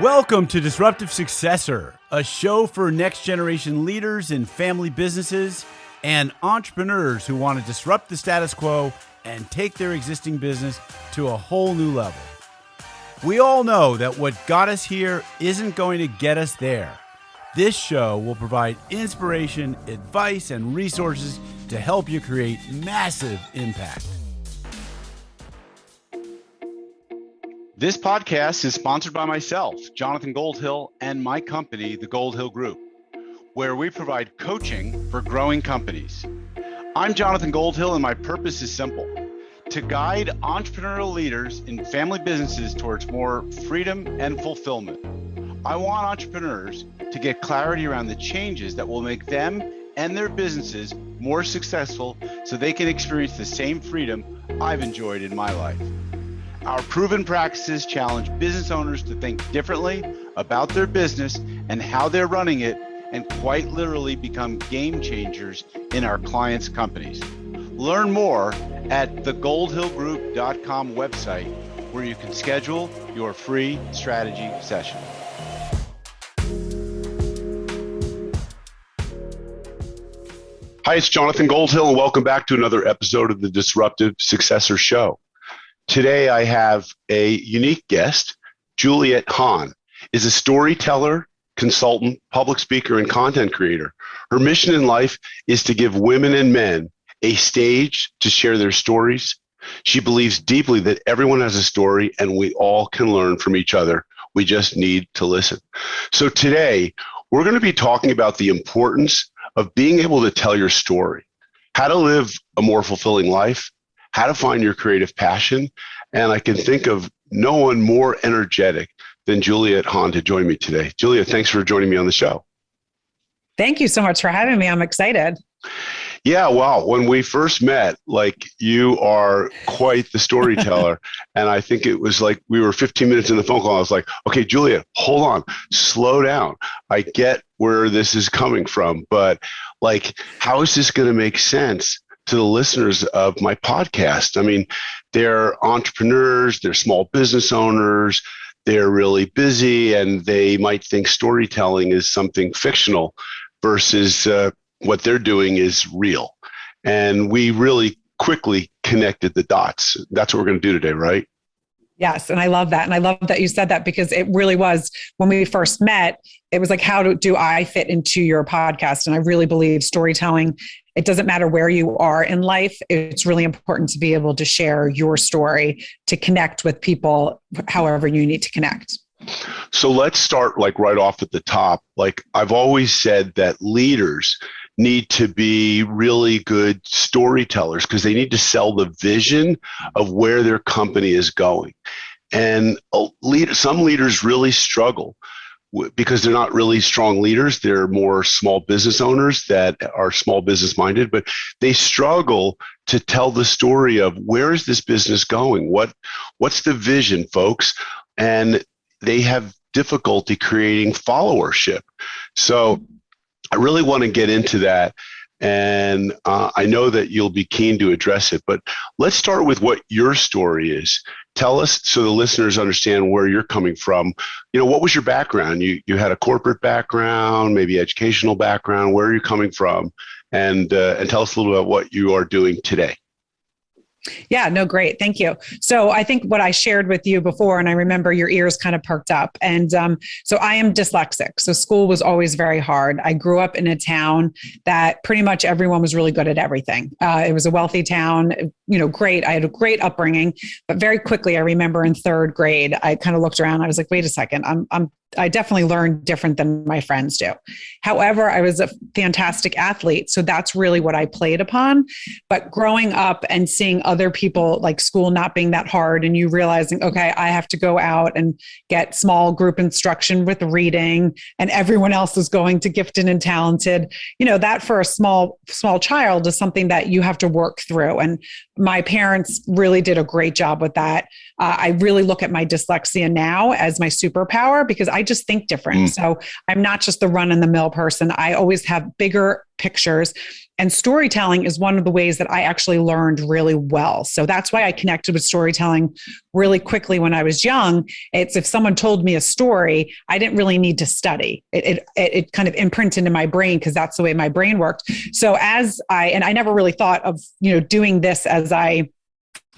Welcome to Disruptive Successor, a show for next generation leaders in family businesses and entrepreneurs who want to disrupt the status quo and take their existing business to a whole new level. We all know that what got us here isn't going to get us there. This show will provide inspiration, advice, and resources to help you create massive impact. This podcast is sponsored by myself, Jonathan Goldhill, and my company, the Goldhill Group, where we provide coaching for growing companies. I'm Jonathan Goldhill, and my purpose is simple: to guide entrepreneurial leaders in family businesses towards more freedom and fulfillment. I want entrepreneurs to get clarity around the changes that will make them and their businesses more successful so they can experience the same freedom I've enjoyed in my life. Our proven practices challenge business owners to think differently about their business and how they're running it, and quite literally become game changers in our clients' companies. Learn more at thegoldhillgroup.com website, where you can schedule your free strategy session. Hi, it's Jonathan Goldhill, and welcome back to another episode of the Disruptive Successor Show. Today, I have a unique guest. Juliet Hahn is a storyteller, consultant, public speaker, and content creator. Her mission in life is to give women and men a stage to share their stories. She believes deeply that everyone has a story and we all can learn from each other. We just need to listen. So today, we're going to be talking about the importance of being able to tell your story, how to live a more fulfilling life, how to find your creative passion. And I can think of no one more energetic than Juliet Hahn to join me today. Juliet, thanks for joining me on the show. Thank you so much for having me. I'm excited. Yeah, wow. When we first met, you are quite the storyteller. And I think it was like we were 15 minutes in the phone call. I was like, okay, Juliet, hold on, slow down. I get where this is coming from, but how is this going to make sense to the listeners of my podcast? I mean, they're entrepreneurs, they're small business owners, they're really busy, and they might think storytelling is something fictional versus what they're doing is real. And we really quickly connected the dots. That's what we're going to do today, right? Yes. And I love that. And I love that you said that, because it really was, when we first met, it was like, how do I fit into your podcast? And I really believe storytelling, it doesn't matter where you are in life. It's really important to be able to share your story, to connect with people however you need to connect. So let's start right off at the top. I've always said that leaders need to be really good storytellers because they need to sell the vision of where their company is going. And some leaders really struggle because they're not really strong leaders. They're more small business owners that are small business minded, but they struggle to tell the story of where is this business going? What's the vision, folks? And they have difficulty creating followership. So I really want to get into that. And I know that you'll be keen to address it, but let's start with what your story is. Tell us so the listeners understand where you're coming from. What was your background? You had a corporate background, maybe educational background. Where are you coming from? And tell us a little about what you are doing today. Yeah, no, great. Thank you. So I think what I shared with you before, and I remember your ears kind of perked up. And so I am dyslexic. So school was always very hard. I grew up in a town that pretty much everyone was really good at everything. It was a wealthy town, great. I had a great upbringing, but very quickly, I remember in third grade, I kind of looked around. I was like, wait a second, I definitely learned different than my friends do. However, I was a fantastic athlete. So that's really what I played upon. But growing up and seeing other people, like school not being that hard, and you realizing, okay, I have to go out and get small group instruction with reading, and everyone else is going to gifted and talented, that for a small child is something that you have to work through. And my parents really did a great job with that. I really look at my dyslexia now as my superpower because I just think different. So I'm not just the run-of-the-mill person. I always have bigger pictures. And storytelling is one of the ways that I actually learned really well. So that's why I connected with storytelling really quickly when I was young. It's if someone told me a story, I didn't really need to study. It kind of imprinted into my brain because that's the way my brain worked. So I never really thought of, doing this as I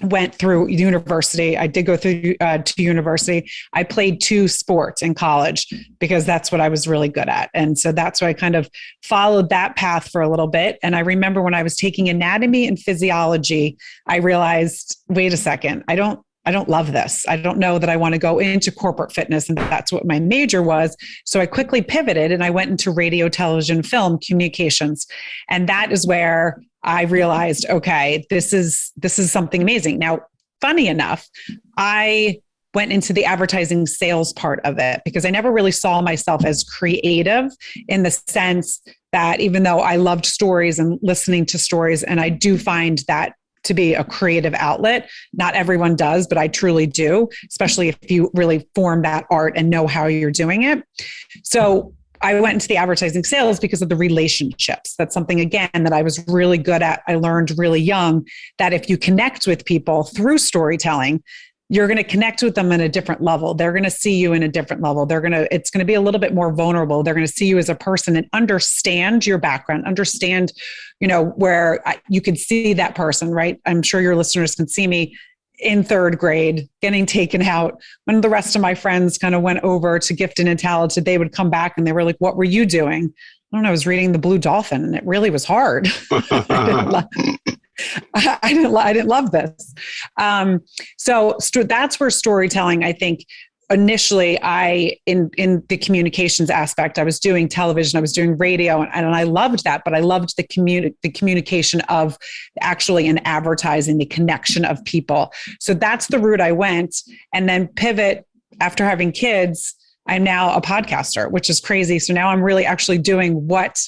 went through university. I did go through to university. I played 2 sports in college because that's what I was really good at. And so that's why I kind of followed that path for a little bit. And I remember when I was taking anatomy and physiology, I realized, wait a second, I don't love this. I don't know that I want to go into corporate fitness. And that's what my major was. So I quickly pivoted and I went into radio, television, film, communications. And that is where I realized, okay, this is something amazing. Now, funny enough, I went into the advertising sales part of it because I never really saw myself as creative in the sense that even though I loved stories and listening to stories, and I do find that to be a creative outlet. Not everyone does, but I truly do, especially if you really form that art and know how you're doing it. So I went into the advertising sales because of the relationships. That's something, again, that I was really good at. I learned really young that if you connect with people through storytelling, you're going to connect with them in a different level. They're going to see you in a different level. It's going to be a little bit more vulnerable. They're going to see you as a person and understand your background, understand, where you could see that person, right? I'm sure your listeners can see me in 3rd grade getting taken out. When the rest of my friends kind of went over to gifted and talented, they would come back and they were like, what were you doing? I don't know. I was reading The Blue Dolphin and it really was hard. I didn't love this. So that's where storytelling, I think, initially in the communications aspect, I was doing television, I was doing radio, and I loved that, but I loved the communication of actually in advertising, the connection of people. So that's the route I went, and then pivot after having kids. I'm now a podcaster, which is crazy. So now I'm really actually doing what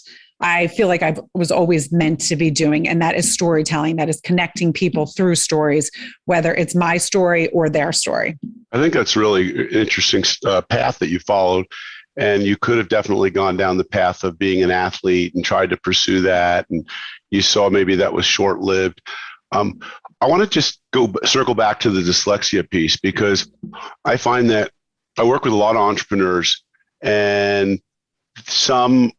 I feel like I was always meant to be doing. And that is storytelling. That is connecting people through stories, whether it's my story or their story. I think that's really an interesting path that you followed. And you could have definitely gone down the path of being an athlete and tried to pursue that. And you saw maybe that was short-lived. I want to just circle back to the dyslexia piece, because I find that I work with a lot of entrepreneurs, and some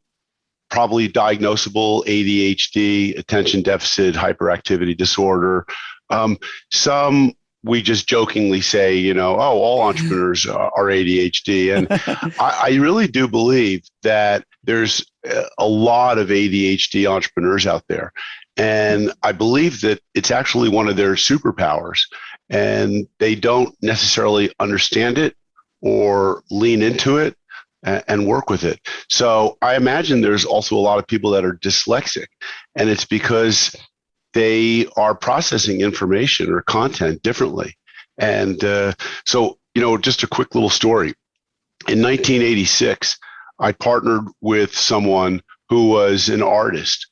probably diagnosable ADHD, attention deficit hyperactivity disorder. Some we just jokingly say, all entrepreneurs are ADHD. And I really do believe that there's a lot of ADHD entrepreneurs out there. And I believe that it's actually one of their superpowers, and they don't necessarily understand it or lean into it and work with it. So I imagine there's also a lot of people that are dyslexic, and it's because they are processing information or content differently. And so, just a quick little story. In 1986, I partnered with someone who was an artist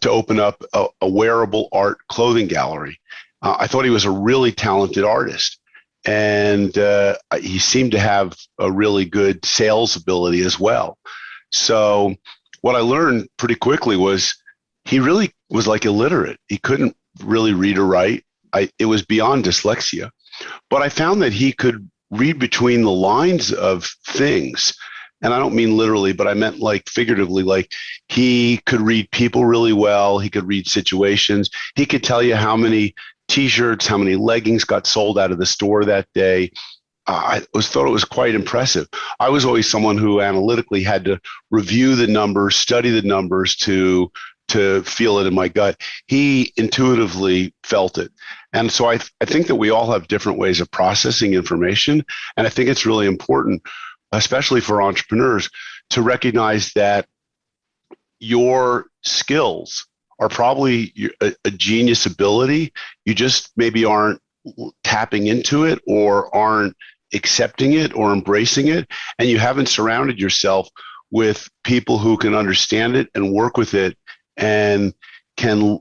to open up a wearable art clothing gallery. I thought he was a really talented artist. And he seemed to have a really good sales ability as well. So what I learned pretty quickly was he really was like illiterate. He couldn't really read or write. It was beyond dyslexia. But I found that he could read between the lines of things. And I don't mean literally, but I meant like figuratively, like he could read people really well. He could read situations. He could tell you how many T-shirts, how many leggings got sold out of the store that day. I thought it was quite impressive. I was always someone who analytically had to review the numbers, study the numbers to feel it in my gut. He intuitively felt it. And so I think that we all have different ways of processing information. And I think it's really important, especially for entrepreneurs, to recognize that your skills are probably a genius ability. You just maybe aren't tapping into it, or aren't accepting it or embracing it. And you haven't surrounded yourself with people who can understand it and work with it and can,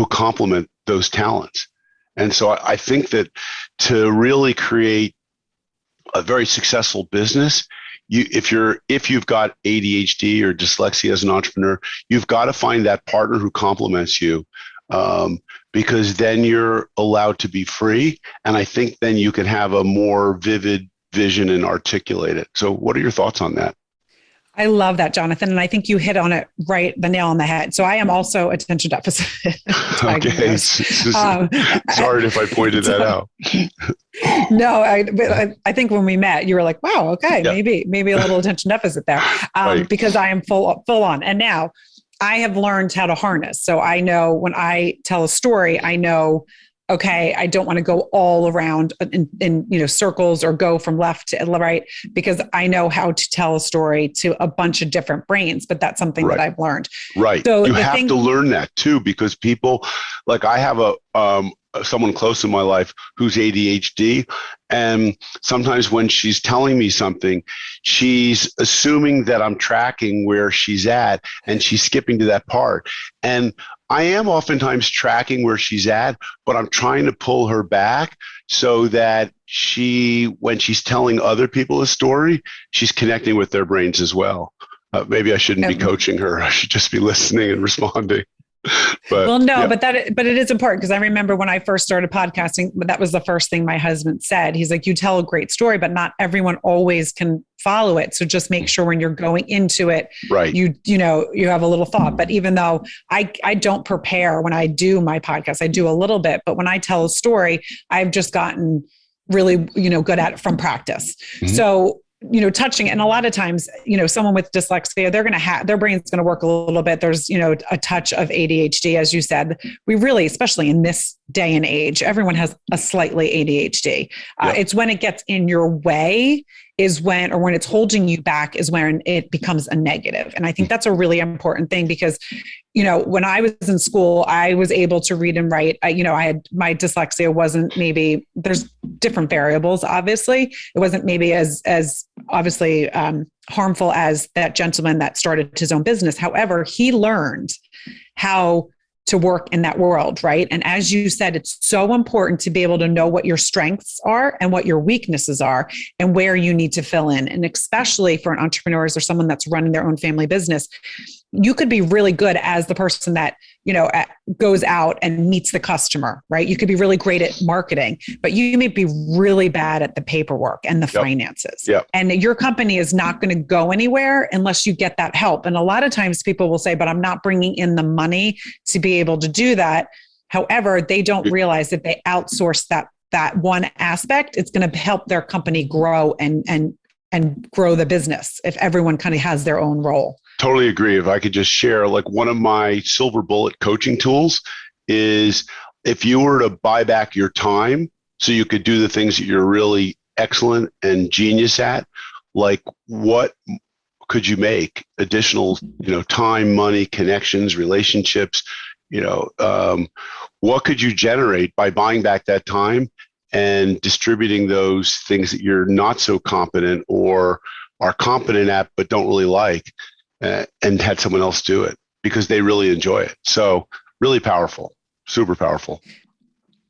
complement those talents. And so I think that to really create a very successful business, if you've got ADHD or dyslexia as an entrepreneur, you've got to find that partner who complements you, because then you're allowed to be free. And I think then you can have a more vivid vision and articulate it. So what are your thoughts on that? I love that, Jonathan. And I think you hit on it right, the nail on the head. So I am also attention deficit. Okay. Sorry if I pointed that out. No, I think when we met, you were like, wow, okay, Yeah. maybe a little attention deficit there, Right. because I am full on. And now I have learned how to harness. So I know when I tell a story, I know, okay, I don't want to go all around in circles or go from left to right, because I know how to tell a story to a bunch of different brains, but that's something Right. that I've learned. Right. So you have to learn that too, because people, like I have someone close in my life who's ADHD. And sometimes when she's telling me something, she's assuming that I'm tracking where she's at and she's skipping to that part. And I am oftentimes tracking where she's at, but I'm trying to pull her back so that when she's telling other people a story, she's connecting with their brains as well. Maybe I shouldn't be coaching her. I should just be listening and responding. But it is important, because I remember when I first started podcasting, that was the first thing my husband said. He's like, you tell a great story, but not everyone always can follow it. So just make sure when you're going into it, right, you have a little thought. But even though I don't prepare when I do my podcast, I do a little bit, but when I tell a story, I've just gotten really, good at it from practice. Mm-hmm. So touching, and a lot of times, someone with dyslexia, they're going to have, their brain's going to work a little bit. There's, a touch of ADHD, as you said. We really, especially in this day and age, everyone has a slightly ADHD. Yep. It's when it gets in your way when it's holding you back is when it becomes a negative. And I think that's a really important thing, because, when I was in school, I was able to read and write. I had, my dyslexia wasn't, maybe there's different variables. Obviously it wasn't maybe as obviously harmful as that gentleman that started his own business. However, he learned how to work in that world, right? And as you said, it's so important to be able to know what your strengths are and what your weaknesses are and where you need to fill in. And especially for an entrepreneur or someone that's running their own family business, you could be really good as the person that, goes out and meets the customer, right? You could be really great at marketing, but you may be really bad at the paperwork and the finances. Yep. And your company is not going to go anywhere unless you get that help. And a lot of times people will say, but I'm not bringing in the money to be able to do that. However, they don't realize that they outsource that one aspect, it's going to help their company grow and grow the business if everyone kind of has their own role. Totally agree. If I could just share, like, one of my silver bullet coaching tools is, if you were to buy back your time so you could do the things that you're really excellent and genius at, like, what could you make additional, time, money, connections, relationships, what could you generate by buying back that time and distributing those things that you're not so competent or are competent at but don't really like, and had someone else do it because they really enjoy it. So really powerful, super powerful.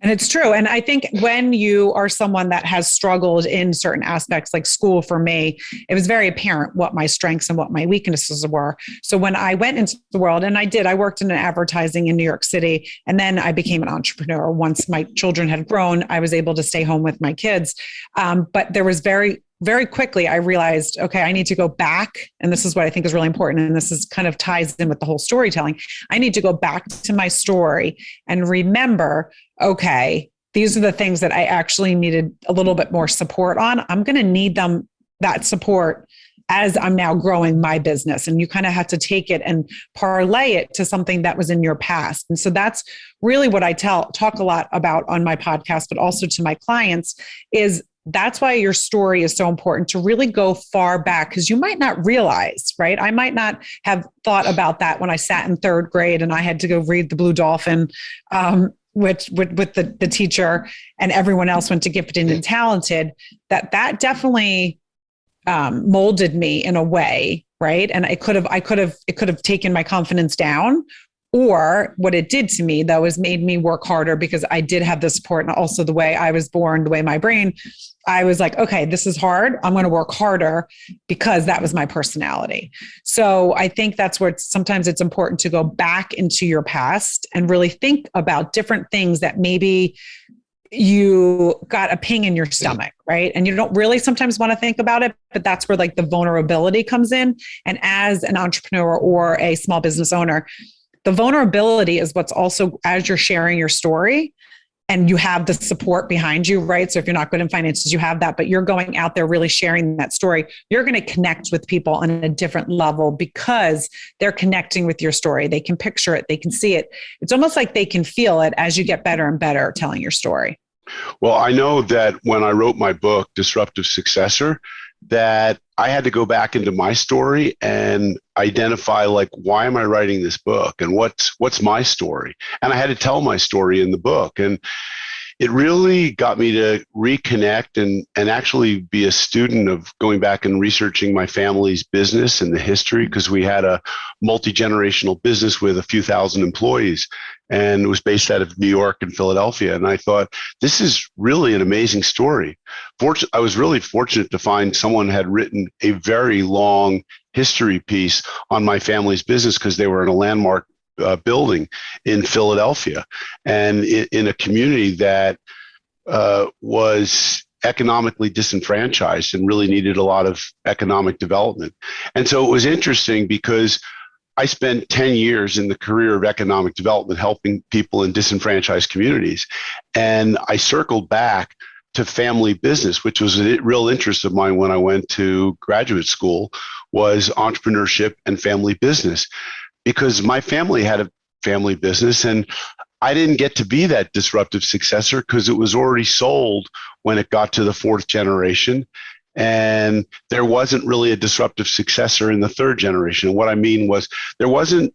And it's true. And I think when you are someone that has struggled in certain aspects, like school for me, it was very apparent what my strengths and what my weaknesses were. So when I went into the world, and I worked in advertising in New York City, and then I became an entrepreneur. Once my children had grown, I was able to stay home with my kids. But there was very quickly, I realized, okay, I need to go back. And this is what I think is really important. And this is kind of ties in with the whole storytelling. I need to go back to my story and remember, okay, these are the things that I actually needed a little bit more support on. I'm going to need that support as I'm now growing my business. And you kind of have to take it and parlay it to something that was in your past. And so that's really what I talk a lot about on my podcast, but also to my clients, is that's why your story is so important, to really go far back, because you might not realize, right? I might not have thought about that when I sat in third grade and I had to go read The Blue Dolphin, with the teacher, and everyone else went to Gifted and Talented. That definitely molded me in a way, right? And it could have taken my confidence down, Or what it did to me, though, is made me work harder because I did have the support, and also the way I was born, the way my brain, I was like, okay, this is hard. I'm going to work harder because that was my personality. So I think that's where sometimes it's important to go back into your past and really think about different things that maybe you got a ping in your stomach, right? And you don't really sometimes want to think about it, but that's where like the vulnerability comes in. And as an entrepreneur or a small business owner, the vulnerability is what's also, as you're sharing your story and you have the support behind you, right? So if you're not good in finances, you have that, but you're going out there really sharing that story. You're going to connect with people on a different level because they're connecting with your story. They can picture it. They can see it. It's almost like they can feel it as you get better and better telling your story. Well, I know that when I wrote my book, Disruptive Successor, that I had to go back into my story and identify, like, why am I writing this book and what's my story? And I had to tell my story in the book. And it really got me to reconnect and actually be a student of going back and researching my family's business and the history, because we had a multi-generational business with a few thousand employees, and it was based out of New York and Philadelphia. And I thought, this is really an amazing story. I was really fortunate to find someone had written a very long history piece on my family's business, because they were in a landmark building in Philadelphia and in a community that was economically disenfranchised and really needed a lot of economic development. And so it was interesting because I spent 10 years in the career of economic development, helping people in disenfranchised communities. And I circled back to family business, which was a real interest of mine when I went to graduate school, was entrepreneurship and family business, because my family had a family business and I didn't get to be that disruptive successor because it was already sold when it got to the fourth generation. And there wasn't really a disruptive successor in the third generation. And what I mean was, there wasn't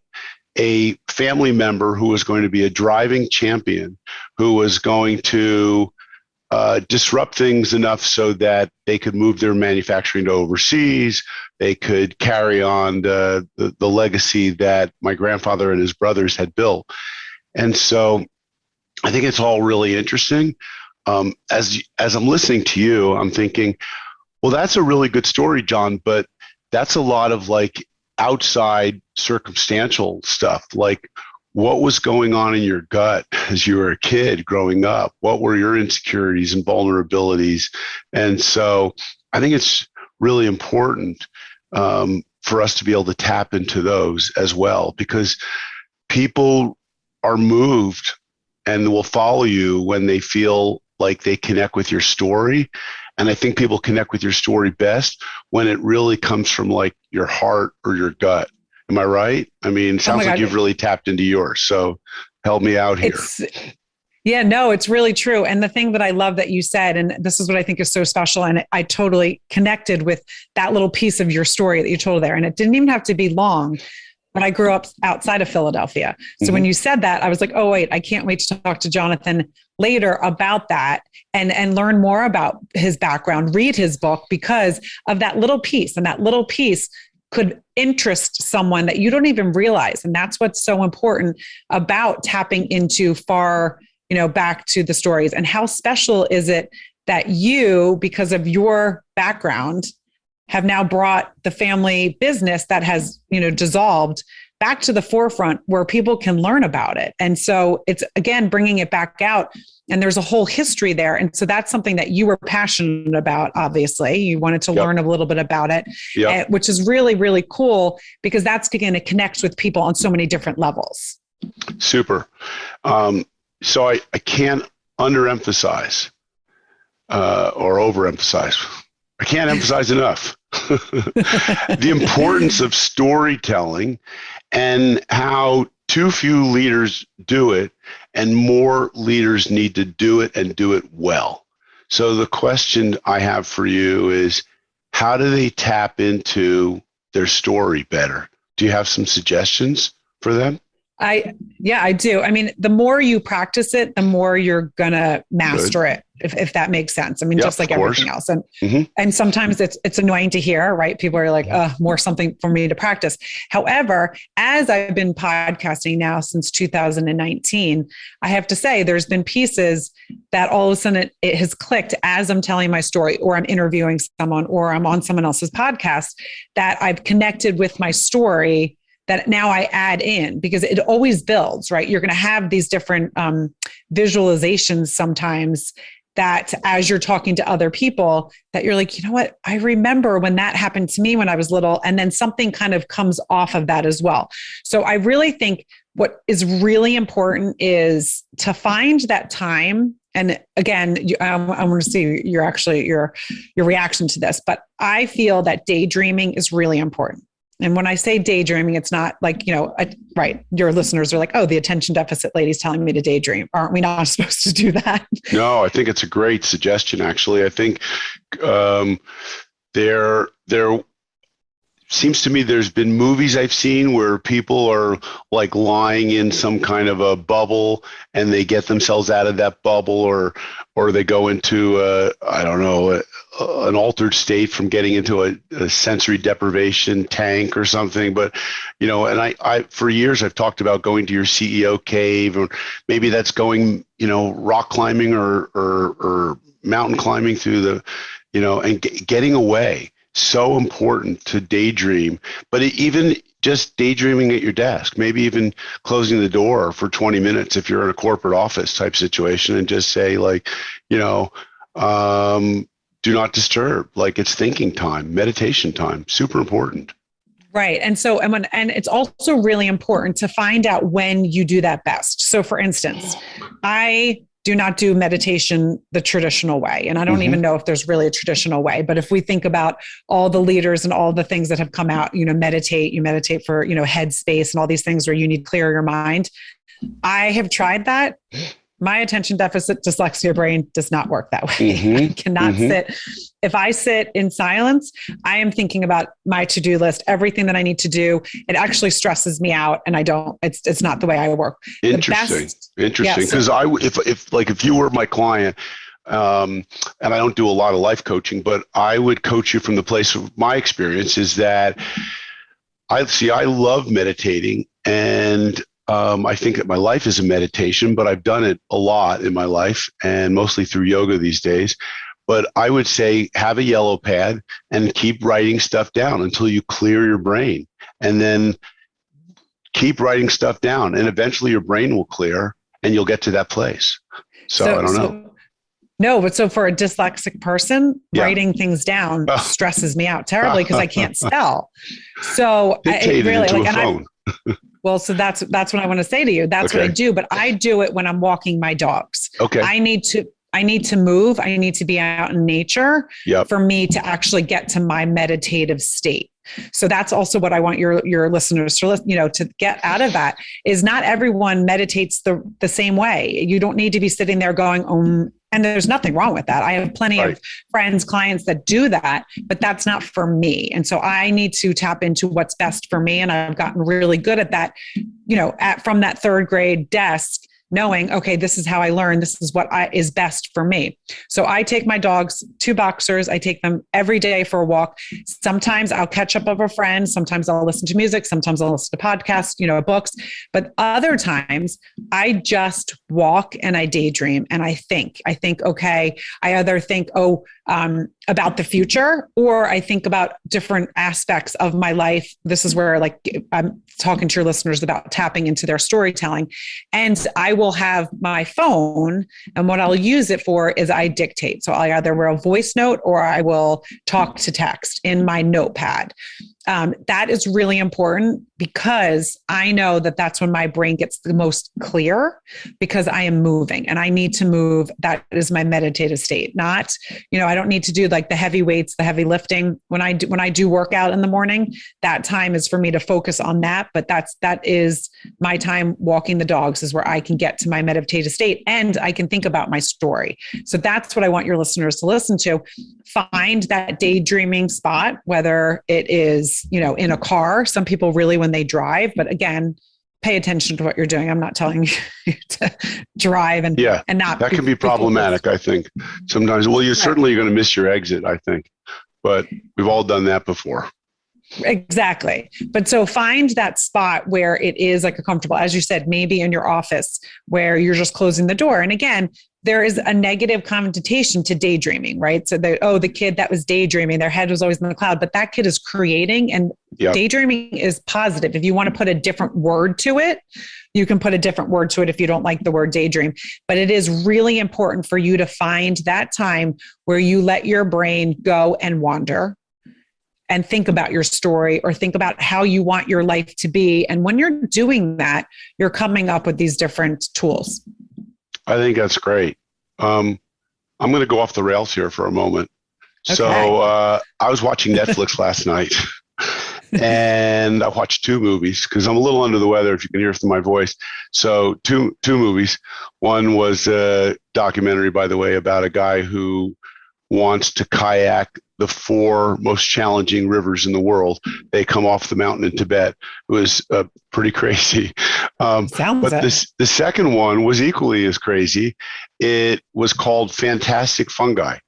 a family member who was going to be a driving champion, who was going to disrupt things enough so that they could move their manufacturing to overseas. They could carry on the legacy that my grandfather and his brothers had built. And so I think it's all really interesting. As I'm listening to you, I'm thinking, well, that's a really good story, John, but that's a lot of like outside circumstantial stuff. Like, what was going on in your gut as you were a kid growing up? What were your insecurities and vulnerabilities? And so I think it's really important for us to be able to tap into those as well, because people are moved and will follow you when they feel like they connect with your story. And I think people connect with your story best when it really comes from like your heart or your gut. Am I right? I mean, it sounds like you've really tapped into yours. So help me out here. Yeah, no, it's really true. And the thing that I love that you said, and this is what I think is so special, and I totally connected with that little piece of your story that you told there. And it didn't even have to be long, but I grew up outside of Philadelphia. So when you said that, I was like, oh, wait, I can't wait to talk to Jonathan later about that and learn more about his background, read his book, because of that little piece. And that little piece could interest someone that you don't even realize. And that's what's so important about tapping into far, back to the stories. And how special is it that you, because of your background, have now brought the family business that has, dissolved back to the forefront where people can learn about it. And so it's, again, bringing it back out. And there's a whole history there. And so that's something that you were passionate about, obviously. You wanted to learn a little bit about it, which is really, really cool, because that's going to connect with people on so many different levels. Super. So I can't underemphasize or overemphasize. I can't emphasize enough the importance of storytelling and how too few leaders do it, and more leaders need to do it and do it well. So the question I have for you is, how do they tap into their story better? Do you have some suggestions for them? I do. I mean, the more you practice it, the more you're going to master it. if that makes sense. I mean, Yeah, just like of course. everything else. And sometimes it's annoying to hear, right? People are like, more something for me to practice. However, as I've been podcasting now since 2019, I have to say there's been pieces that all of a sudden it has clicked as I'm telling my story, or I'm interviewing someone, or I'm on someone else's podcast, that I've connected with my story, that now I add in, because it always builds, right? You're going to have these different visualizations sometimes, that as you're talking to other people, that you're like, you know what? I remember when that happened to me when I was little, and then something kind of comes off of that as well. So I really think what is really important is to find that time. And again, I want to see your reaction to this, but I feel that daydreaming is really important. And when I say daydreaming, it's not like, right. Your listeners are like, oh, the attention deficit lady's telling me to daydream. Aren't we not supposed to do that? No, I think it's a great suggestion, actually. I think there seems to me there's been movies I've seen where people are like lying in some kind of a bubble, and they get themselves out of that bubble, or they go into an altered state from getting into a sensory deprivation tank or something. But and I for years I've talked about going to your CEO cave, or maybe that's going rock climbing or mountain climbing through the and getting away. So important to daydream, but even just daydreaming at your desk, maybe even closing the door for 20 minutes if you're in a corporate office type situation, and just say like, do not disturb, like it's thinking time, meditation time, super important. Right. And so, and it's also really important to find out when you do that best. So for instance, I do not do meditation the traditional way. And I don't even know if there's really a traditional way, but if we think about all the leaders and all the things that have come out, you meditate for, headspace and all these things where you need to clear your mind. I have tried that. My attention deficit dyslexia brain does not work that way. I cannot sit. If I sit in silence, I am thinking about my to-do list, everything that I need to do. It actually stresses me out, and it's not the way I work. Interesting. Because if you were my client, and I don't do a lot of life coaching, but I would coach you from the place of my experience is that I love meditating, and I think that my life is a meditation, but I've done it a lot in my life, and mostly through yoga these days. But I would say have a yellow pad and keep writing stuff down until you clear your brain, and then keep writing stuff down, and eventually your brain will clear and you'll get to that place. So I don't know. No, but so for a dyslexic person, writing things down stresses me out terribly because I can't spell. So Dictate it into a phone. Well, so that's what I want to say to you. That's what I do, but I do it when I'm walking my dogs. Okay. I need to move. I need to be out in nature for me to actually get to my meditative state. So that's also what I want your listeners to to get out of that, is not everyone meditates the same way. You don't need to be sitting there going, and there's nothing wrong with that. I have plenty of friends, clients that do that, but that's not for me. And so I need to tap into what's best for me. And I've gotten really good at that, from that third grade desk, knowing, okay, this is how I learn. This is what is best for me. So I take my dogs, 2 boxers. I take them every day for a walk. Sometimes I'll catch up with a friend. Sometimes I'll listen to music. Sometimes I'll listen to podcasts, books. But other times I just walk and I daydream and I think, okay, I either think, about the future, or I think about different aspects of my life. This is where I'm talking to your listeners about tapping into their storytelling. And I will have my phone, and what I'll use it for is I dictate. So I either will voice note or I will talk to text in my notepad. That is really important because I know that that's when my brain gets the most clear, because I am moving and I need to move. That is my meditative state. Not, I don't need to do like the heavy weights, the heavy lifting. When I do workout in the morning, that time is for me to focus on that. But that is my time walking the dogs, is where I can get to my meditative state and I can think about my story. So that's what I want your listeners to listen to. Find that daydreaming spot, whether it is, in a car. Some people really when they drive, but again, pay attention to what you're doing. I'm not telling you to drive and not. That can be problematic, I think, sometimes. Well, you're certainly going to miss your exit, I think, but we've all done that before. Exactly. But so find that spot where it is like a comfortable, as you said, maybe in your office where you're just closing the door. And again, there is a negative connotation to daydreaming, right? So the kid that was daydreaming, their head was always in the cloud, but that kid is creating, and daydreaming is positive. If you want to put a different word to it, you can put a different word to it if you don't like the word daydream. But it is really important for you to find that time where you let your brain go and wander and think about your story or think about how you want your life to be. And when you're doing that, you're coming up with these different tools. I think that's great. I'm going to go off the rails here for a moment. Okay. So I was watching Netflix last night, and I watched 2 movies because I'm a little under the weather, if you can hear from my voice. So two movies. One was a documentary, by the way, about a guy who wants to kayak the 4 most challenging rivers in the world. They come off the mountain in Tibet. It was pretty crazy. But the second one was equally as crazy. It was called Fantastic Fungi.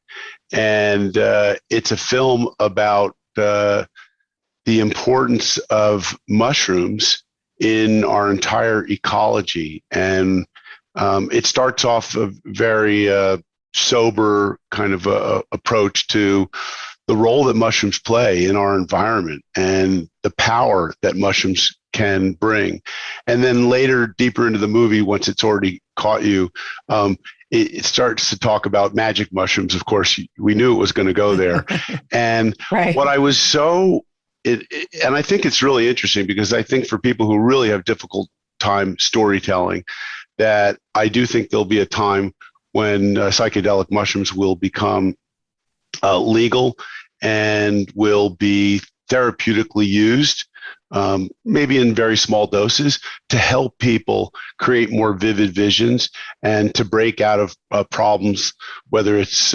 And it's a film about the importance of mushrooms in our entire ecology. And it starts off a very sober kind of approach to the role that mushrooms play in our environment and the power that mushrooms can bring. And then later, deeper into the movie, once it's already caught you, it starts to talk about magic mushrooms. Of course, we knew it was going to go there. And what I was and I think it's really interesting because I think for people who really have difficult time storytelling, that I do think there'll be a time when psychedelic mushrooms will become legal and will be therapeutically used, maybe in very small doses, to help people create more vivid visions and to break out of problems, whether it's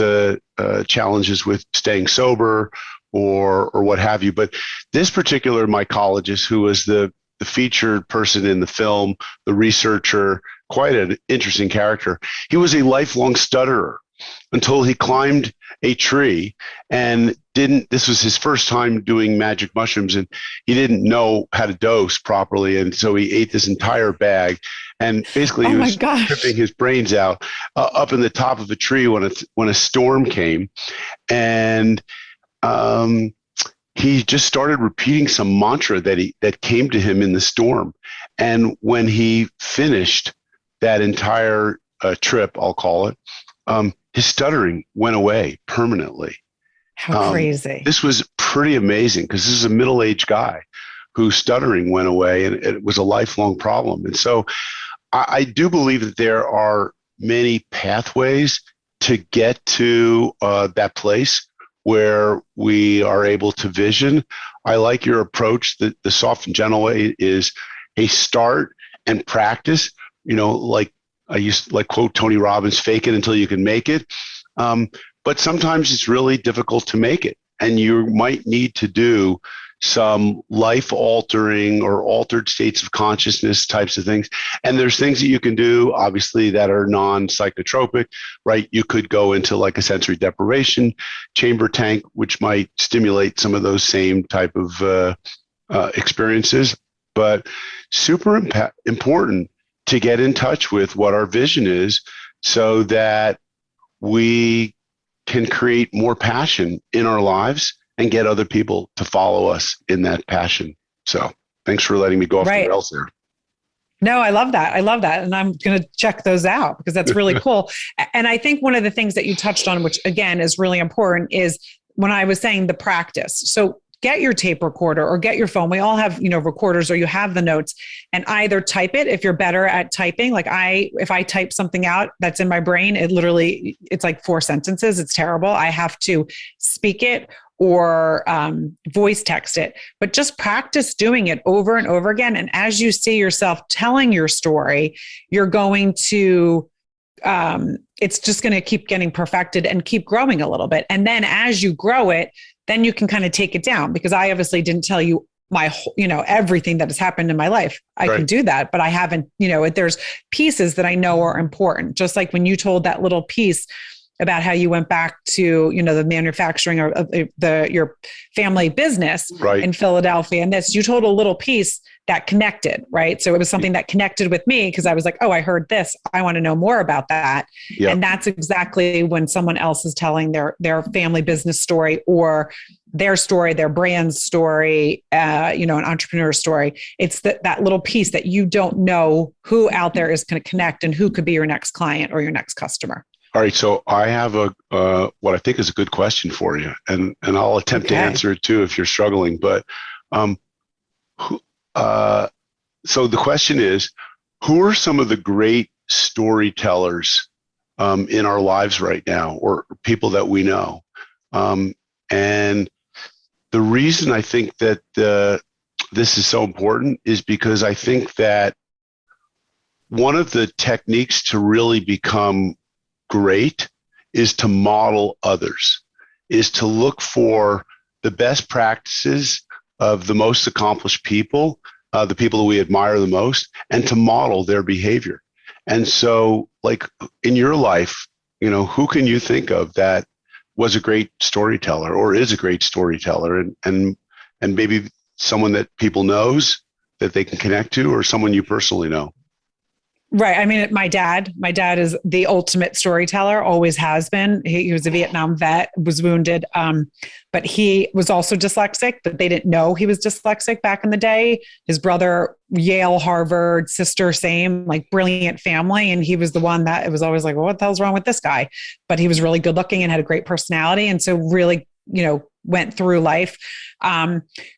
challenges with staying sober or what have you. But this particular mycologist, who was the featured person in the film, the researcher, quite an interesting character. He was a lifelong stutterer until he climbed a tree and this was his first time doing magic mushrooms, and he didn't know how to dose properly. And so he ate this entire bag, and basically he was tripping his brains out up in the top of a tree when a storm came. And he just started repeating some mantra that came to him in the storm. And when he finished that entire trip, I'll call it, his stuttering went away permanently. How crazy. This was pretty amazing because this is a middle-aged guy whose stuttering went away, and it was a lifelong problem. And so I do believe that there are many pathways to get to that place where we are able to vision. I like your approach. The soft and gentle way is a start and practice. Like I used to quote Tony Robbins, fake it until you can make it. But sometimes it's really difficult to make it. And you might need to do some life altering or altered states of consciousness types of things. And there's things that you can do, obviously, that are non-psychotropic, right? You could go into like a sensory deprivation chamber tank, which might stimulate some of those same type of experiences. But super important to get in touch with what our vision is so that we can create more passion in our lives and get other people to follow us in that passion. So thanks for letting me go off the rails there. No, I love that. And I'm going to check those out because that's really cool. And I think one of the things that you touched on, which again is really important, is when I was saying the practice. So get your tape recorder or get your phone. We all have, recorders, or you have the notes, and either type it if you're better at typing. Like if I type something out that's in my brain, it's like 4 sentences. It's terrible. I have to speak it or voice text it, but just practice doing it over and over again. And as you see yourself telling your story, you're going to, it's just going to keep getting perfected and keep growing a little bit. And then as you grow it, then you can kind of take it down, because I obviously didn't tell you everything that has happened in my life. I can do that, but I haven't, there's pieces that I know are important. Just like when you told that little piece about how you went back to, the manufacturing of your family business in Philadelphia. And you told a little piece that connected, right? So it was something that connected with me because I was like, oh, I heard this. I want to know more about that. Yep. And that's exactly when someone else is telling their family business story or their story, their brand story, an entrepreneur story. It's that little piece that you don't know who out there is going to connect and who could be your next client or your next customer. All right. So I have what I think is a good question for you, and I'll attempt to answer it too if you're struggling. But so the question is, who are some of the great storytellers in our lives right now, or people that we know? And the reason I think that this is so important is because I think that one of the techniques to really become great is to model others, is to look for the best practices of the most accomplished people, the people that we admire the most, and to model their behavior. And so, like in your life, who can you think of that was a great storyteller or is a great storyteller, and maybe someone that people knows that they can connect to, or someone you personally know? Right. I mean, my dad is the ultimate storyteller, always has been. He was a Vietnam vet, was wounded, but he was also dyslexic, but they didn't know he was dyslexic back in the day. His brother, Yale, Harvard, sister, same, like brilliant family. And he was the one that it was always like, well, what the hell's wrong with this guy? But he was really good looking and had a great personality. And so really, went through life.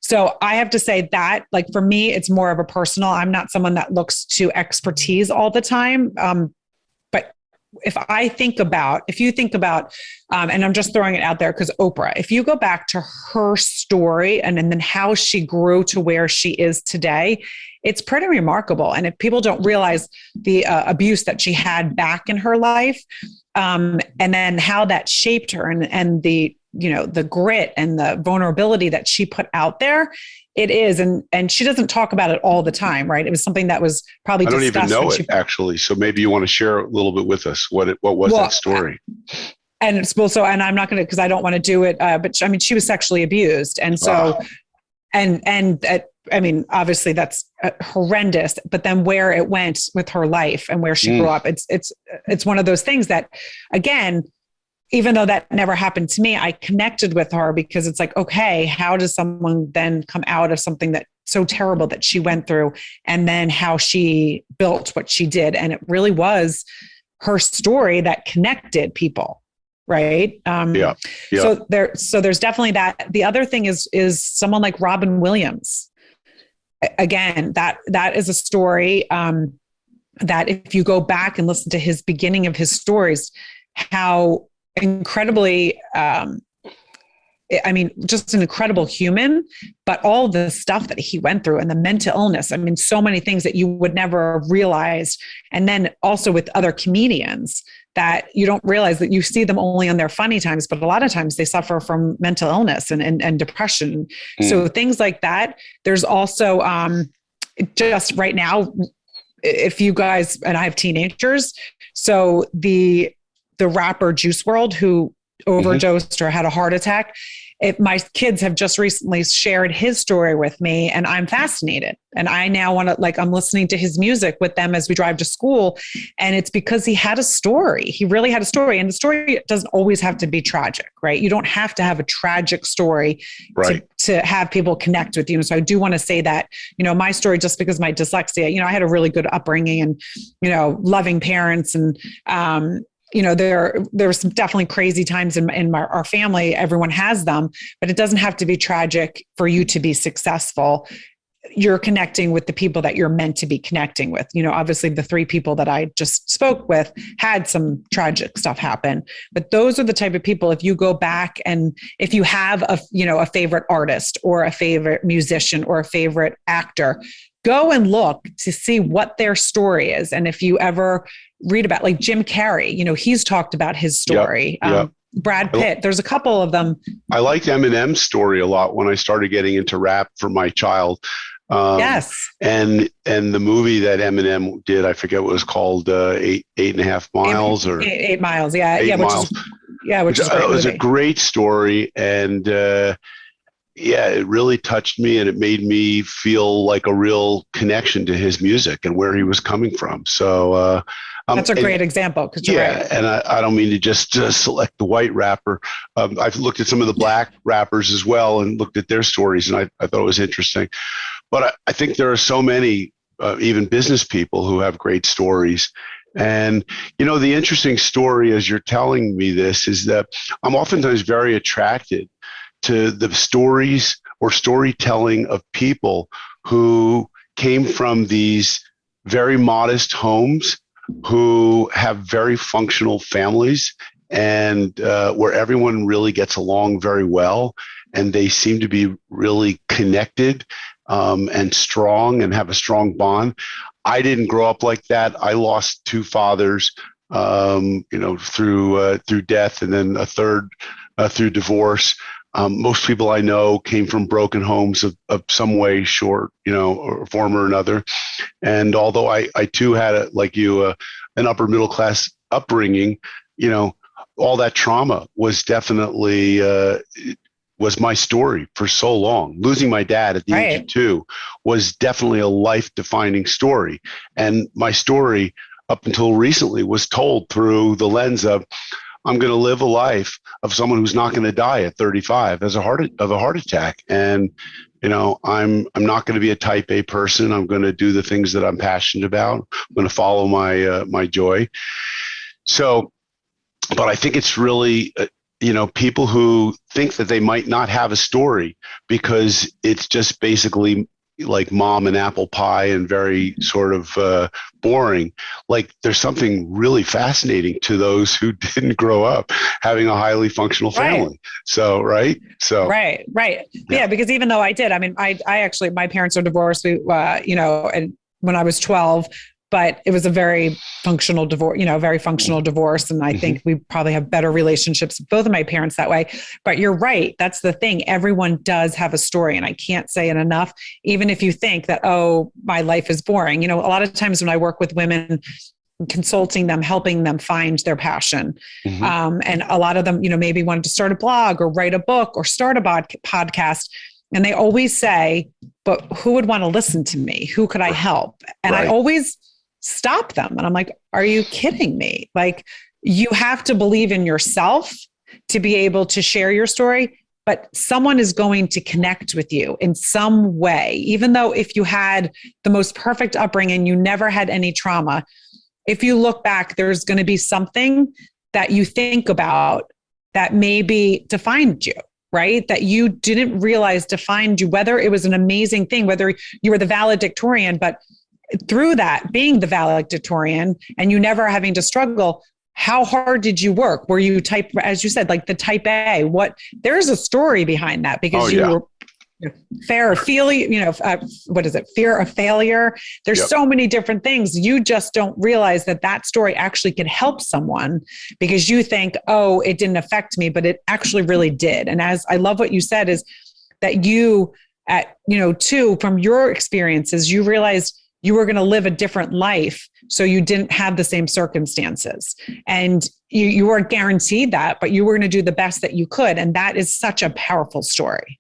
So I have to say that, like, for me, it's more of a personal. I'm not someone that looks to expertise all the time. But if you think about, and I'm just throwing it out there because Oprah, if you go back to her story and then how she grew to where she is today, it's pretty remarkable. And if people don't realize the abuse that she had back in her life, and then how that shaped her and the grit and the vulnerability that she put out there, it is. And she doesn't talk about it all the time, right? It was something that was probably discussed. I don't even know it actually. So maybe you want to share a little bit with us. What was that story? And and I'm not going to, because I don't want to do it. But I mean, she was sexually abused. And so, I mean, obviously that's horrendous, but then where it went with her life and where she grew up, it's one of those things that, again, even though that never happened to me, I connected with her because it's like, okay, how does someone then come out of something that so terrible that she went through, and then how she built what she did? And it really was her story that connected people. Right. So there's definitely that. The other thing is someone like Robin Williams. Again, that is a story that if you go back and listen to his beginning of his stories, how incredibly, just an incredible human, but all the stuff that he went through and the mental illness. I mean, so many things that you would never realize. And then also with other comedians that you don't realize that you see them only on their funny times, but a lot of times they suffer from mental illness and depression. So things like that. There's also just right now, if you guys, and I have teenagers, so the rapper Juice WRLD, who overdosed or had a heart attack. My kids have just recently shared his story with me, and I'm fascinated. And I now want to, I'm listening to his music with them as we drive to school. And it's because he had a story. He really had a story. And the story doesn't always have to be tragic, right? You don't have to have a tragic story to have people connect with you. And so I do want to say that, my story, just because of my dyslexia, I had a really good upbringing and, loving parents, and, there were some definitely crazy times in our family. Everyone has them, but it doesn't have to be tragic for you to be successful. You're connecting with the people that you're meant to be connecting with. Obviously the 3 people that I just spoke with had some tragic stuff happen, but those are the type of people, if you go back and if you have a favorite artist or a favorite musician or a favorite actor, go and look to see what their story is. And if you ever read about, like Jim Carrey, he's talked about his story. Brad Pitt. There's a couple of them. I liked Eminem's story a lot when I started getting into rap for my child. Yes. And the movie that Eminem did, I forget what it was called, 8.5 miles or 8 miles. Yeah. 8 miles. Which is a great it was movie. a great story. And yeah, it really touched me, and it made me feel like a real connection to his music and where he was coming from. So that's a great example, because you're right. And I don't mean to just select the white rapper. I've looked at some of the black rappers as well and looked at their stories, and I thought it was interesting. But I think there are so many, even business people, who have great stories. And, the interesting story as you're telling me this is that I'm oftentimes very attracted to the stories or storytelling of people who came from these very modest homes, who have very functional families, and where everyone really gets along very well, and they seem to be really connected and strong and have a strong bond. I didn't grow up like that. I lost two fathers, through death, and then a third through divorce. Most people I know came from broken homes of some way, short, or form or another. And although I too had, an upper middle class upbringing, all that trauma was definitely was my story for so long. Losing my dad at the age of 2 was definitely a life-defining story. And my story, up until recently, was told through the lens of, I'm going to live a life of someone who's not going to die at 35 of a heart attack. And, I'm not going to be a type A person. I'm going to do the things that I'm passionate about. I'm going to follow my joy. So, but I think it's really, people who think that they might not have a story because it's just basically like mom and apple pie and very sort of boring. Like, there's something really fascinating to those who didn't grow up having a highly functional family. Right. Right. Yeah. Because even though I did, I actually, my parents are divorced, and when I was 12, but it was a very functional divorce, And I think we probably have better relationships with both of my parents that way. But you're right. That's the thing. Everyone does have a story. And I can't say it enough. Even if you think that, oh, my life is boring. A lot of times when I work with women, consulting them, helping them find their passion. And a lot of them, maybe wanted to start a blog or write a book or start a podcast. And they always say, but who would want to listen to me? Who could I help? And I always stop them. And I'm like, are you kidding me? Like, you have to believe in yourself to be able to share your story, but someone is going to connect with you in some way. Even though if you had the most perfect upbringing, you never had any trauma, if you look back, there's going to be something that you think about that maybe defined you, right? That you didn't realize defined you, whether it was an amazing thing, whether you were the valedictorian, but through that, being the valedictorian and you never having to struggle, how hard did you work? Were you type, as you said, like the type A? There's a story behind that, because you were fear of failure, fear of failure. There's so many different things. You just don't realize that story actually could help someone, because you think, oh, it didn't affect me, but it actually really did. And as I love what you said, is that you from your experiences, you realized you were going to live a different life. So you didn't have the same circumstances, and you weren't guaranteed that, but you were going to do the best that you could. And that is such a powerful story.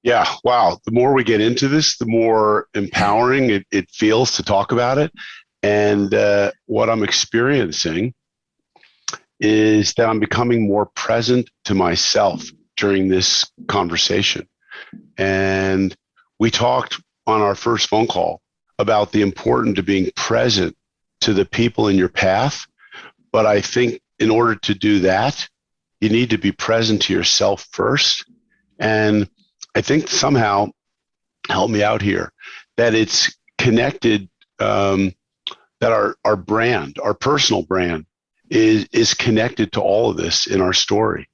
Yeah. Wow. The more we get into this, the more empowering it feels to talk about it. And what I'm experiencing is that I'm becoming more present to myself during this conversation. And we talked on our first phone call about the importance of being present to the people in your path. But I think in order to do that, you need to be present to yourself first. And I think somehow, help me out here, that it's connected, that our brand, our personal brand is connected to all of this in our story.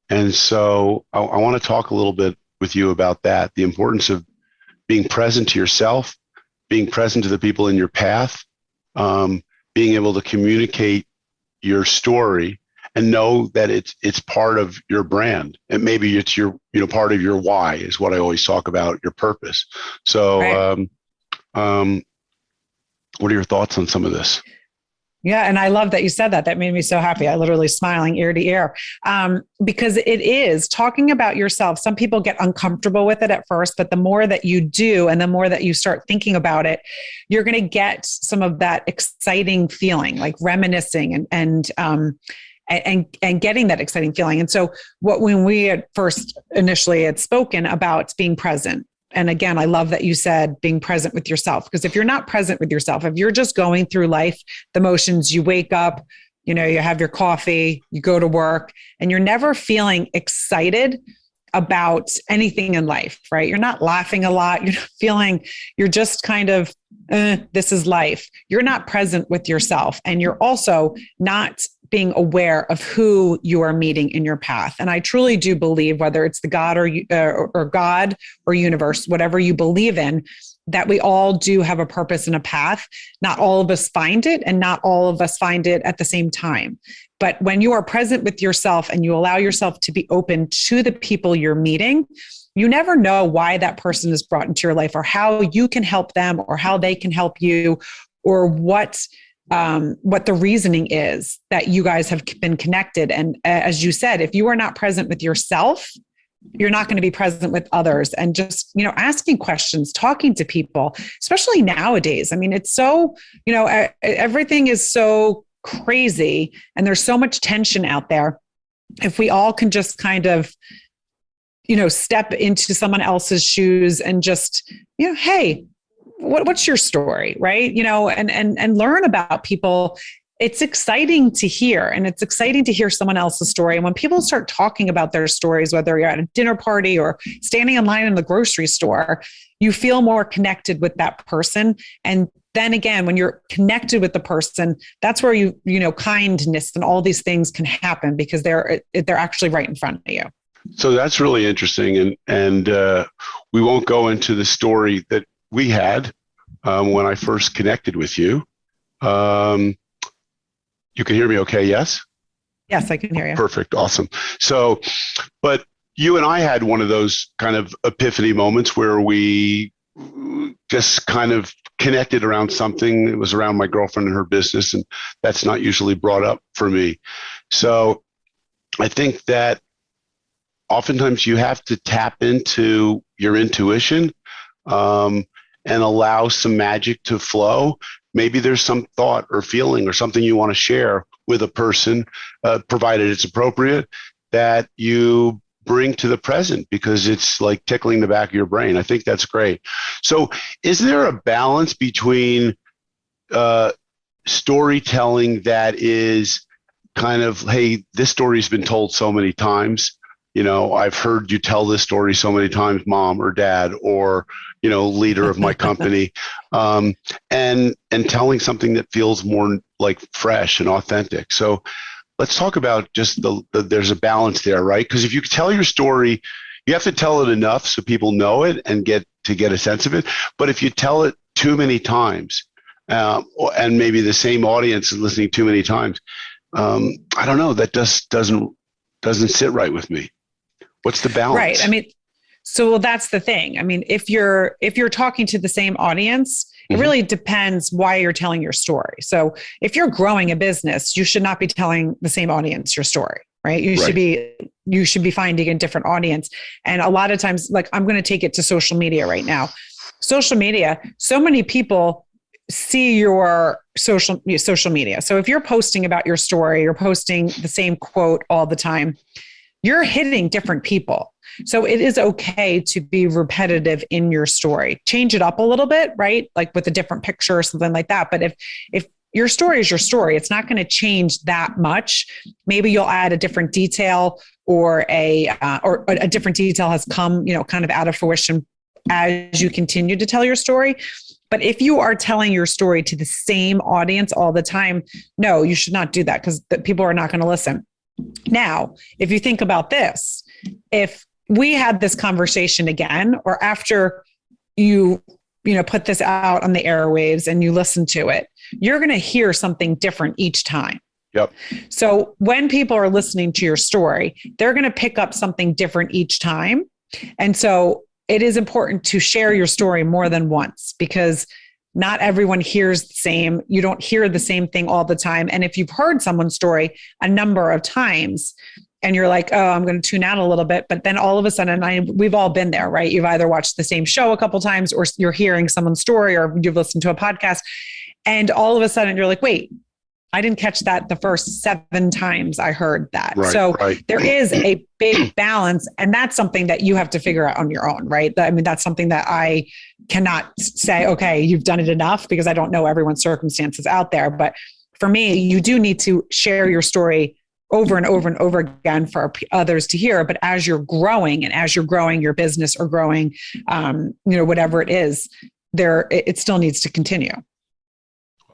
And so I want to talk a little bit with you about that, the importance of being present to yourself, being present to the people in your path, being able to communicate your story, and know that it's part of your brand, and maybe it's your, part of your why is what I always talk about, your purpose. So, Right. what are your thoughts on some of this? Yeah. And I love that you said that. That made me so happy. I literally smiling ear to ear, because it is talking about yourself. Some people get uncomfortable with it at first, but the more that you do and the more that you start thinking about it, you're going to get some of that exciting feeling, like reminiscing and getting that exciting feeling. And so when we had first initially had spoken about being present, and again, I love that you said being present with yourself, because if you're not present with yourself, if you're just going through life, the motions, you wake up, you have your coffee, you go to work, and you're never feeling excited about anything in life, right? You're not laughing a lot. You're not feeling, you're just kind of, this is life. You're not present with yourself. And you're also not being aware of who you are meeting in your path. And I truly do believe, whether it's the God or God or universe, whatever you believe in, that we all do have a purpose and a path. Not all of us find it, and not all of us find it at the same time. But when you are present with yourself and you allow yourself to be open to the people you're meeting, you never know why that person is brought into your life, or how you can help them, or how they can help you, or what the reasoning is that you guys have been connected. And as you said, if you are not present with yourself, you're not going to be present with others. And just, asking questions, talking to people, especially nowadays. I mean, it's so, everything is so crazy and there's so much tension out there. If we all can just kind of, step into someone else's shoes and just, hey, what's your story, right? And learn about people. It's exciting to hear, and it's exciting to hear someone else's story. And when people start talking about their stories, whether you're at a dinner party or standing in line in the grocery store, you feel more connected with that person. And then again, when you're connected with the person, that's where kindness and all these things can happen, because they're actually right in front of you. So that's really interesting. And we won't go into the story that we had when I first connected with you. You can hear me okay, yes? Yes, I can hear you. Perfect, awesome. So, but you and I had one of those kind of epiphany moments where we just kind of connected around something. It was around my girlfriend and her business, and that's not usually brought up for me. So I think that oftentimes you have to tap into your intuition and allow some magic to flow. Maybe there's some thought or feeling or something you want to share with a person, provided it's appropriate, that you bring to the present, because it's like tickling the back of your brain. I think that's great. So is there a balance between storytelling that is kind of, hey, this story's been told so many times, I've heard you tell this story so many times, mom or dad, or, leader of my company, and telling something that feels more like fresh and authentic. So let's talk about just there's a balance there, right? Because if you tell your story, you have to tell it enough so people know it and get a sense of it. But if you tell it too many times, and maybe the same audience is listening too many times, I don't know, that just doesn't sit right with me. What's the balance? Right. I mean, so that's the thing. I mean, if you're talking to the same audience, it really depends why you're telling your story. So if you're growing a business, you should not be telling the same audience your story, right? You should be finding a different audience. And a lot of times, like, I'm going to take it to social media right now. Social media, so many people see your social media. So if you're posting about your story, you're posting the same quote all the time, you're hitting different people. So it is okay to be repetitive in your story. Change it up a little bit, right? Like with a different picture or something like that. But if your story is your story, it's not going to change that much. Maybe you'll add a different detail, or a different detail has come, kind of out of fruition as you continue to tell your story. But if you are telling your story to the same audience all the time, no, you should not do that, because people are not going to listen. Now, if you think about this, if we had this conversation again, or after you put this out on the airwaves and you listen to it, you're going to hear something different each time. Yep. So when people are listening to your story, they're going to pick up something different each time. And so it is important to share your story more than once, because not everyone hears the same. You don't hear the same thing all the time. And if you've heard someone's story a number of times and you're like, oh, I'm going to tune out a little bit, but then all of a sudden, we've all been there, right? You've either watched the same show a couple of times, or you're hearing someone's story, or you've listened to a podcast, and all of a sudden you're like, wait, I didn't catch that the first 7 times I heard that. Right. There is a big balance, and that's something that you have to figure out on your own, right? I mean, that's something that I cannot say, okay, you've done it enough, because I don't know everyone's circumstances out there. But for me, you do need to share your story over and over and over again for others to hear. But as you're growing, and as you're growing your business, or growing, whatever it is, it still needs to continue.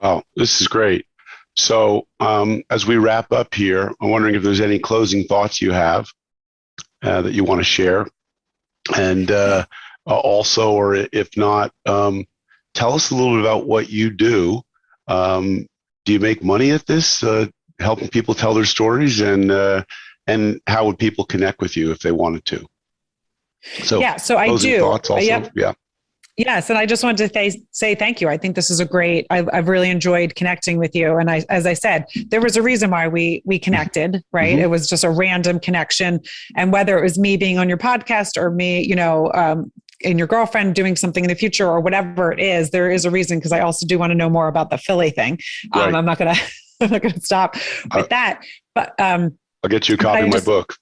Wow, this is great. So as we wrap up here, I'm wondering if there's any closing thoughts you have that you want to share. And also, or if not, tell us a little bit about what you do. Do you make money at this, helping people tell their stories? And how would people connect with you if they wanted to? So I do. Thoughts also? Yep. Yeah. Yes. And I just wanted to say thank you. I think this is I've really enjoyed connecting with you. And as I said, there was a reason why we connected, right? Mm-hmm. It was just a random connection. And whether it was me being on your podcast, or me, and your girlfriend doing something in the future, or whatever it is, there is a reason, because I also do want to know more about the Philly thing. Right. I'm not going to stop with that, but I'll get you a copy of my book.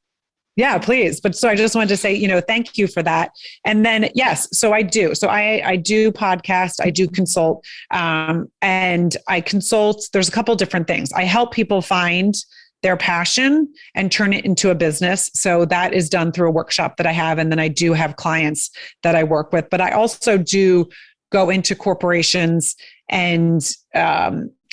Yeah, please. But so I just wanted to say, thank you for that. And then, yes, so I do. So I do podcast, I do consult, and I consult. There's a couple of different things. I help people find their passion and turn it into a business. So that is done through a workshop that I have. And then I do have clients that I work with, but I also do go into corporations and,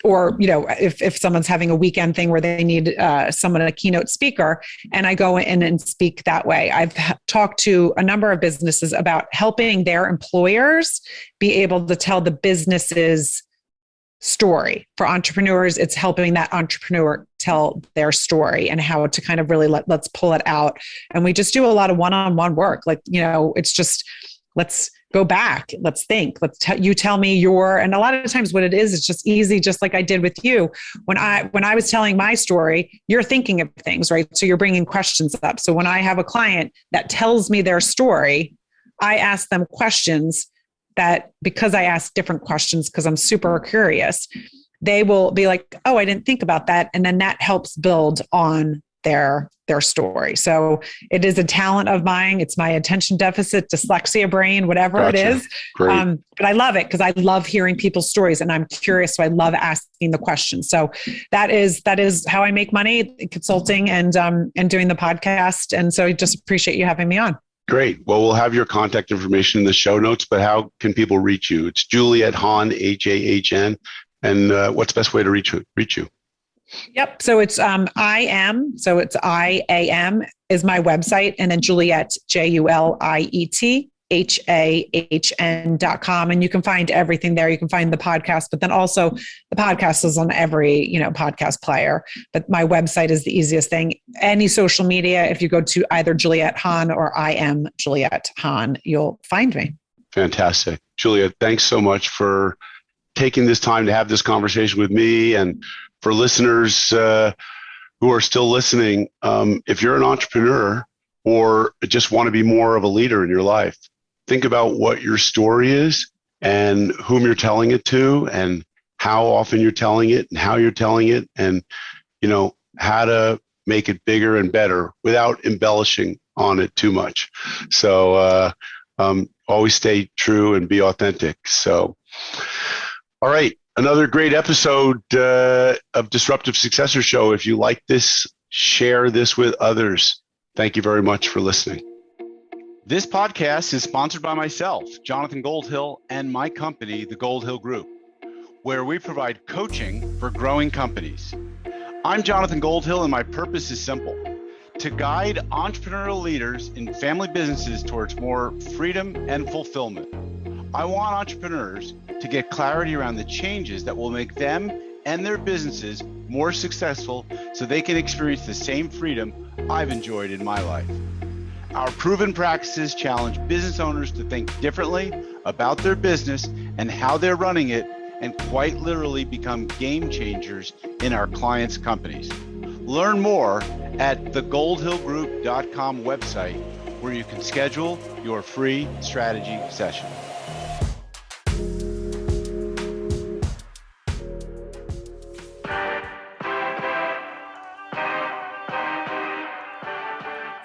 or, if someone's having a weekend thing where they need someone, a keynote speaker, and I go in and speak that way. I've talked to a number of businesses about helping their employers be able to tell the business's story. For entrepreneurs, it's helping that entrepreneur tell their story, and how to kind of really let's pull it out. And we just do a lot of one-on-one work. It's just, let's go back. Let's think. You tell me and a lot of times what it is, it's just easy, just like I did with you. When I was telling my story, you're thinking of things, right? So you're bringing questions up. So when I have a client that tells me their story, I ask them questions that, because I ask different questions, because I'm super curious, they will be like, oh, I didn't think about that. And then that helps build on their story. So it is a talent of mine. It's my attention deficit, dyslexia brain, whatever It is. But I love it, because I love hearing people's stories, and I'm curious. So I love asking the questions. So that is how I make money, consulting and doing the podcast. And so I just appreciate you having me on. Great. Well, we'll have your contact information in the show notes, but how can people reach you? It's Juliet Hahn, Hahn. And what's the best way to reach you? Yep. So it's IAM. So it's IAM is my website. And then Juliet, JulietHahn.com. And you can find everything there. You can find the podcast, but then also the podcast is on every, podcast player. But my website is the easiest thing. Any social media, if you go to either Juliet Hahn or I am Juliet Hahn, you'll find me. Fantastic. Juliet, thanks so much for taking this time to have this conversation with me. And for listeners who are still listening, if you're an entrepreneur or just want to be more of a leader in your life, think about what your story is and whom you're telling it to, and how often you're telling it, and how you're telling it, and how to make it bigger and better without embellishing on it too much. So always stay true and be authentic. So, all right. Another great episode of Disruptive Successor Show. If you like this, share this with others. Thank you very much for listening. This podcast is sponsored by myself, Jonathan Goldhill, and my company, the Goldhill Group, where we provide coaching for growing companies. I'm Jonathan Goldhill, and my purpose is simple: to guide entrepreneurial leaders in family businesses towards more freedom and fulfillment. I want entrepreneurs to get clarity around the changes that will make them and their businesses more successful so they can experience the same freedom I've enjoyed in my life. Our proven practices challenge business owners to think differently about their business and how they're running it, and quite literally become game changers in our clients' companies. Learn more at the goldhillgroup.com website, where you can schedule your free strategy session.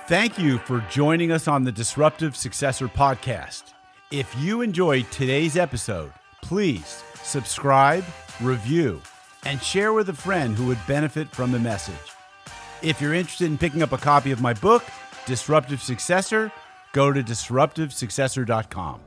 Thank you for joining us on the Disruptive Successor podcast. If you enjoyed today's episode, please subscribe, review, and share with a friend who would benefit from the message. If you're interested in picking up a copy of my book, Disruptive Successor, go to disruptivesuccessor.com.